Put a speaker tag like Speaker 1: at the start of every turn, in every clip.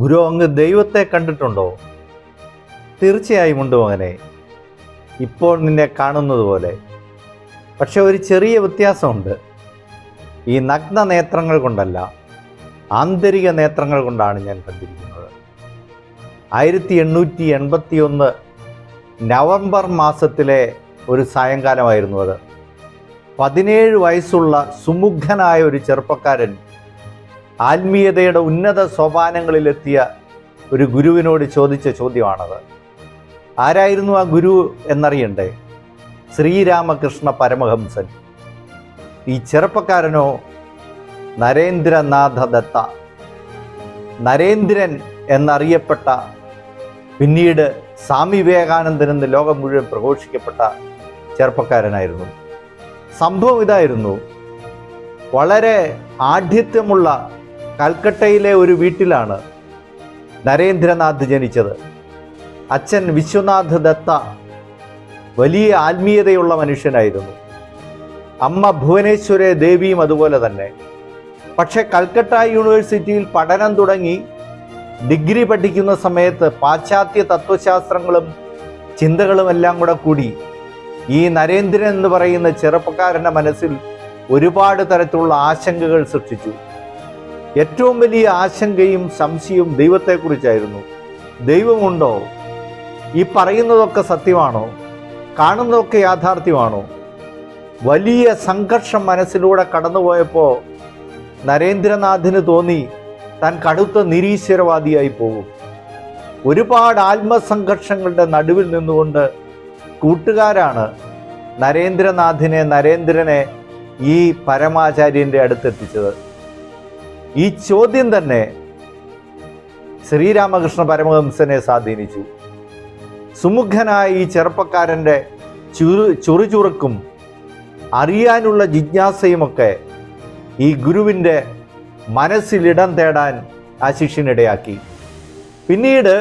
Speaker 1: ഗുരു, അങ്ങ് ദൈവത്തെ കണ്ടിട്ടുണ്ടോ? തീർച്ചയായും ഉണ്ട് മകനെ, ഇപ്പോൾ നിന്നെ കാണുന്നത് പോലെ. പക്ഷെ ഒരു ചെറിയ വ്യത്യാസമുണ്ട്. ഈ നഗ്ന നേത്രങ്ങൾ കൊണ്ടല്ല, ആന്തരിക നേത്രങ്ങൾ കൊണ്ടാണ് ഞാൻ കണ്ടിരിക്കുന്നത്. 1881 നവംബർ മാസത്തിലെ ഒരു സായങ്കാലമായിരുന്നു അത്. 17 വയസ്സുള്ള സുമുഖനായ ഒരു ചെറുപ്പക്കാരൻ ആത്മീയതയുടെ ഉന്നത സോപാനങ്ങളിലെത്തിയ ഒരു ഗുരുവിനോട് ചോദിച്ച ചോദ്യമാണത്. ആരായിരുന്നു ആ ഗുരു എന്നറിയണ്ടേ? ശ്രീരാമകൃഷ്ണ പരമഹംസൻ. ഈ ചെറുപ്പക്കാരനോ നരേന്ദ്രനാഥ ദത്ത. നരേന്ദ്രൻ എന്നറിയപ്പെട്ട, പിന്നീട് സ്വാമി വിവേകാനന്ദൻ എന്ന് ലോകം മുഴുവൻ പ്രഘോഷിക്കപ്പെട്ട ചെറുപ്പക്കാരനായിരുന്നു. സംഭവം ഇതായിരുന്നു: വളരെ ആഢ്യത്വമുള്ള കൽക്കട്ടയിലെ ഒരു വീട്ടിലാണ് നരേന്ദ്രനാഥ് ജനിച്ചത്. അച്ഛൻ വിശ്വനാഥ് ദത്ത വലിയ ആത്മീയതയുള്ള മനുഷ്യനായിരുന്നു. അമ്മ ഭുവനേശ്വര ദേവിയും അതുപോലെ തന്നെ. പക്ഷെ കൽക്കട്ട യൂണിവേഴ്സിറ്റിയിൽ പഠനം തുടങ്ങി ഡിഗ്രി പഠിക്കുന്ന സമയത്ത് പാശ്ചാത്യ തത്വശാസ്ത്രങ്ങളും ചിന്തകളും എല്ലാം കൂടി ഈ നരേന്ദ്രൻ എന്ന് പറയുന്ന ചെറുപ്പക്കാരൻ്റെ മനസ്സിൽ ഒരുപാട് തരത്തിലുള്ള ആശങ്കകൾ സൃഷ്ടിച്ചു. ഏറ്റവും വലിയ ആശങ്കയും സംശയവും ദൈവത്തെക്കുറിച്ചായിരുന്നു. ദൈവമുണ്ടോ? ഈ പറയുന്നതൊക്കെ സത്യമാണോ? കാണുന്നതൊക്കെ യാഥാർത്ഥ്യമാണോ? വലിയ സംഘർഷം മനസ്സിലൂടെ കടന്നുപോയപ്പോൾ നരേന്ദ്രനാഥിന് തോന്നി താൻ കടുത്ത നിരീശ്വരവാദിയായി പോകും. ഒരുപാട് ആത്മസംഘർഷങ്ങളുടെ നടുവിൽ നിന്നുകൊണ്ട് കൂട്ടുകാരാണ് നരേന്ദ്രനെ ഈ പരമാചാര്യൻ്റെ അടുത്തെത്തിച്ചത്. ഈ ചോദ്യം തന്നെ ശ്രീരാമകൃഷ്ണ പരമഹംസനെ സ്വാധീനിച്ചു. സുമുഖനായ ഈ ചെറുപ്പക്കാരൻ്റെ ചുറുചുറുക്കും അറിയാനുള്ള ജിജ്ഞാസയുമൊക്കെ ഈ ഗുരുവിൻ്റെ മനസ്സിലിടം തേടാൻ ആ ശിഷ്യനിടയാക്കി. പിന്നീട്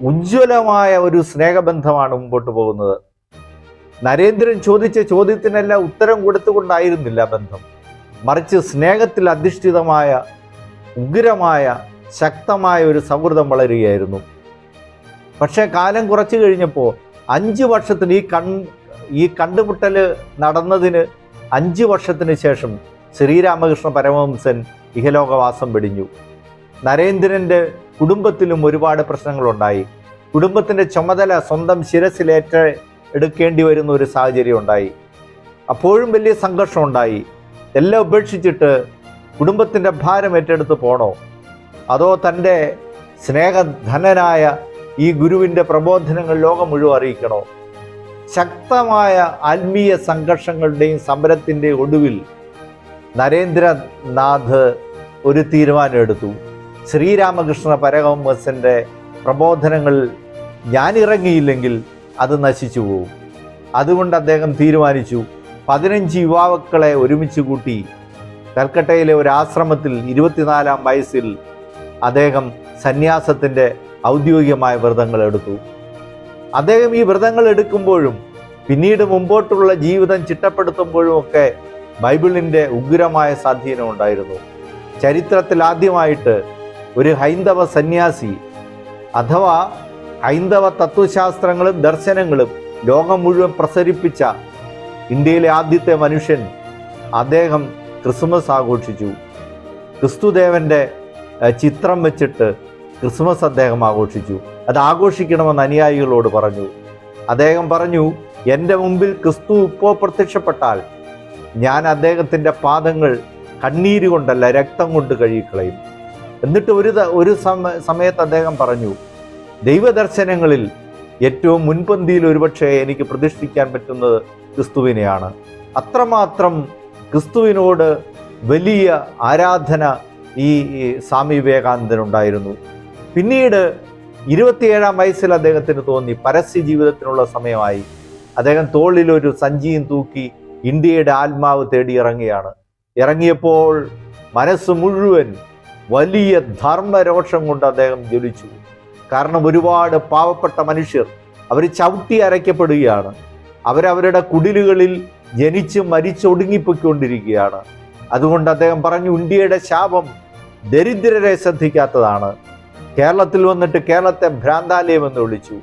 Speaker 1: ഉജ്ജ്വലമായ ഒരു സ്നേഹബന്ധമാണ് മുമ്പോട്ട് പോകുന്നത്. നരേന്ദ്രൻ ചോദിച്ച ചോദ്യത്തിനെല്ലാം ഉത്തരം കൊടുത്തുകൊണ്ടായിരുന്നില്ല ബന്ധം, മറിച്ച് സ്നേഹത്തിൽ അധിഷ്ഠിതമായ ഉഗ്രമായ ശക്തമായ ഒരു സൗഹൃദം വളരുകയായിരുന്നു. പക്ഷേ കാലം കുറച്ചു കഴിഞ്ഞപ്പോൾ 5 വർഷത്തിന് ഈ കണ്ടുമുട്ടൽ നടന്നതിന് 5 വർഷത്തിന് ശേഷം ശ്രീരാമകൃഷ്ണ പരമഹംസൻ ഇഹലോകവാസം വെടിഞ്ഞു. നരേന്ദ്രൻ്റെ കുടുംബത്തിലും ഒരുപാട് പ്രശ്നങ്ങളുണ്ടായി. കുടുംബത്തിൻ്റെ ചുമതല സ്വന്തം എടുക്കേണ്ടി വരുന്ന ഒരു സാഹചര്യം ഉണ്ടായി. അപ്പോഴും വലിയ സംഘർഷം ഉണ്ടായി. എല്ലാം ഉപേക്ഷിച്ചിട്ട് കുടുംബത്തിൻ്റെ ഭാരം ഏറ്റെടുത്ത് പോണോ, അതോ തൻ്റെ സ്നേഹധനനായ ഈ ഗുരുവിൻ്റെ പ്രബോധനങ്ങൾ ലോകം മുഴുവൻ അറിയിക്കണോ? ശക്തമായ ആത്മീയ സംഘർഷങ്ങളുടെയും സമരത്തിൻ്റെ ഒടുവിൽ നരേന്ദ്രനാഥ് ഒരു തീരുമാനം എടുത്തു. ശ്രീരാമകൃഷ്ണ പരമഹംസൻ്റെ പ്രബോധനങ്ങൾ ഞാൻ ഇറങ്ങിയില്ലെങ്കിൽ അത് നശിച്ചു പോകും. അതുകൊണ്ട് അദ്ദേഹം തീരുമാനിച്ചു 15 യുവാക്കളെ ഒരുമിച്ച് കൂട്ടി കൽക്കട്ടയിലെ ഒരു ആശ്രമത്തിൽ 24-ാം വയസ്സിൽ അദ്ദേഹം സന്യാസത്തിൻ്റെ ഔദ്യോഗികമായ വ്രതങ്ങൾ എടുത്തു. അദ്ദേഹം ഈ വ്രതങ്ങൾ എടുക്കുമ്പോഴും പിന്നീട് മുമ്പോട്ടുള്ള ജീവിതം ചിട്ടപ്പെടുത്തുമ്പോഴും ഒക്കെ ബൈബിളിൻ്റെ ഉഗ്രമായ സ്വാധീനം ഉണ്ടായിരുന്നു. ചരിത്രത്തിൽ ആദ്യമായിട്ട് ഒരു ഹൈന്ദവ സന്യാസി അഥവാ ഹൈന്ദവ തത്വശാസ്ത്രങ്ങളും ദർശനങ്ങളും ലോകം മുഴുവൻ പ്രസരിപ്പിച്ച ഇന്ത്യയിലെ ആദ്യത്തെ മനുഷ്യൻ, അദ്ദേഹം ക്രിസ്മസ് ആഘോഷിച്ചു. ക്രിസ്തുദേവൻ്റെ ചിത്രം വെച്ചിട്ട് ക്രിസ്മസ് അദ്ദേഹം ആഘോഷിച്ചു. അത് ആഘോഷിക്കണമെന്ന് അനുയായികളോട് പറഞ്ഞു. അദ്ദേഹം പറഞ്ഞു, എൻ്റെ മുമ്പിൽ ക്രിസ്തു ഇപ്പോൾ പ്രത്യക്ഷപ്പെട്ടാൽ ഞാൻ അദ്ദേഹത്തിൻ്റെ പാദങ്ങൾ കണ്ണീര് കൊണ്ടല്ല രക്തം കൊണ്ട് കഴുകിക്കളയും. എന്നിട്ട് ഒരു സമയത്ത് അദ്ദേഹം പറഞ്ഞു, ദൈവദർശനങ്ങളിൽ ഏറ്റവും മുൻപന്തിയിൽ ഒരുപക്ഷെ എനിക്ക് പ്രതിഷ്ഠിക്കാൻ പറ്റുന്നത് ക്രിസ്തുവിനെയാണ്. അത്രമാത്രം ക്രിസ്തുവിനോട് വലിയ ആരാധന ഈ സ്വാമി വിവേകാനന്ദനുണ്ടായിരുന്നു. പിന്നീട് 27-ാം വയസ്സിൽ അദ്ദേഹത്തിന് തോന്നി പരസ്യ ജീവിതത്തിനുള്ള സമയമായി. അദ്ദേഹം തോളിലൊരു സഞ്ചിയും തൂക്കി ഇന്ത്യയുടെ ആത്മാവ് തേടി ഇറങ്ങിയാണ്. ഇറങ്ങിയപ്പോൾ മനസ്സ് മുഴുവൻ വലിയ ധർമ്മരോഷം കൊണ്ട് അദ്ദേഹം ജ്വലിച്ചു. കാരണം ഒരുപാട് പാവപ്പെട്ട മനുഷ്യർ അവർ ചവിട്ടി അരയ്ക്കപ്പെടുകയാണ്. അവരവരുടെ കുടിലുകളിൽ ജനിച്ച് മരിച്ചൊടുങ്ങിപ്പോയിക്കൊണ്ടിരിക്കുകയാണ്. അതുകൊണ്ട് അദ്ദേഹം പറഞ്ഞു, ഇന്ത്യയുടെ ശാപം ദരിദ്രരെ ശ്രദ്ധിക്കാത്തതാണ്. കേരളത്തിൽ വന്നിട്ട് കേരളത്തെ ഭ്രാന്താലയം എന്ന് വിളിച്ചു.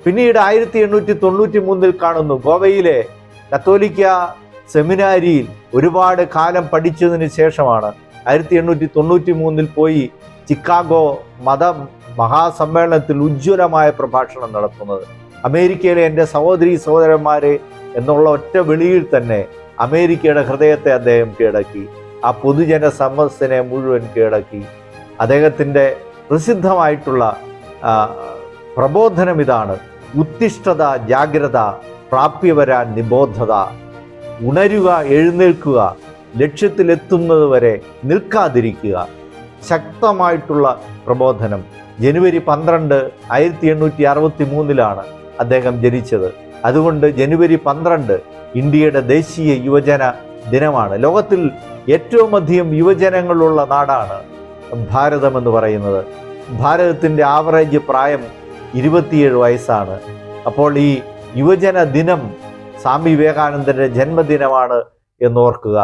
Speaker 1: പിന്നീട് 1893 കാണുന്നു ഗോവയിലെ കത്തോലിക്ക സെമിനാരിയിൽ ഒരുപാട് കാലം പഠിച്ചതിന് ശേഷമാണ് 1893 പോയി ചിക്കാഗോ മത മഹാസമ്മേളനത്തിൽ ഉജ്ജ്വലമായ പ്രഭാഷണം നടത്തുന്നത്. അമേരിക്കയിലെ എൻ്റെ സഹോദരീ സഹോദരന്മാരെ എന്നുള്ള ഒറ്റ വിളിയിൽ തന്നെ അമേരിക്കയുടെ ഹൃദയത്തെ അദ്ദേഹം കീഴടക്കി. ആ പൊതുജന സമ്മതത്തിനെ മുഴുവൻ കീഴടക്കി. അദ്ദേഹത്തിൻ്റെ പ്രസിദ്ധമായിട്ടുള്ള പ്രബോധനം ഇതാണ്: ഉത്തിഷ്ഠത, ജാഗ്രത, പ്രാപ്യവരാൻ നിബോധത. ഉണരുക, എഴുന്നേൽക്കുക, ലക്ഷ്യത്തിലെത്തുന്നത് വരെ നിൽക്കാതിരിക്കുക. ശക്തമായിട്ടുള്ള പ്രബോധനം. ജനുവരി 12, 1863 അദ്ദേഹം ജനിച്ചത്. അതുകൊണ്ട് ജനുവരി 12 ഇന്ത്യയുടെ ദേശീയ യുവജന ദിനമാണ്. ലോകത്തിൽ ഏറ്റവും അധികം യുവജനങ്ങളുള്ള നാടാണ് ഭാരതം എന്ന് പറയുന്നത്. ഭാരതത്തിൻ്റെ ആവറേജ് പ്രായം 27 വയസ്സാണ്. അപ്പോൾ ഈ യുവജന ദിനം സ്വാമി വിവേകാനന്ദൻ്റെ ജന്മദിനമാണ് എന്നോർക്കുക.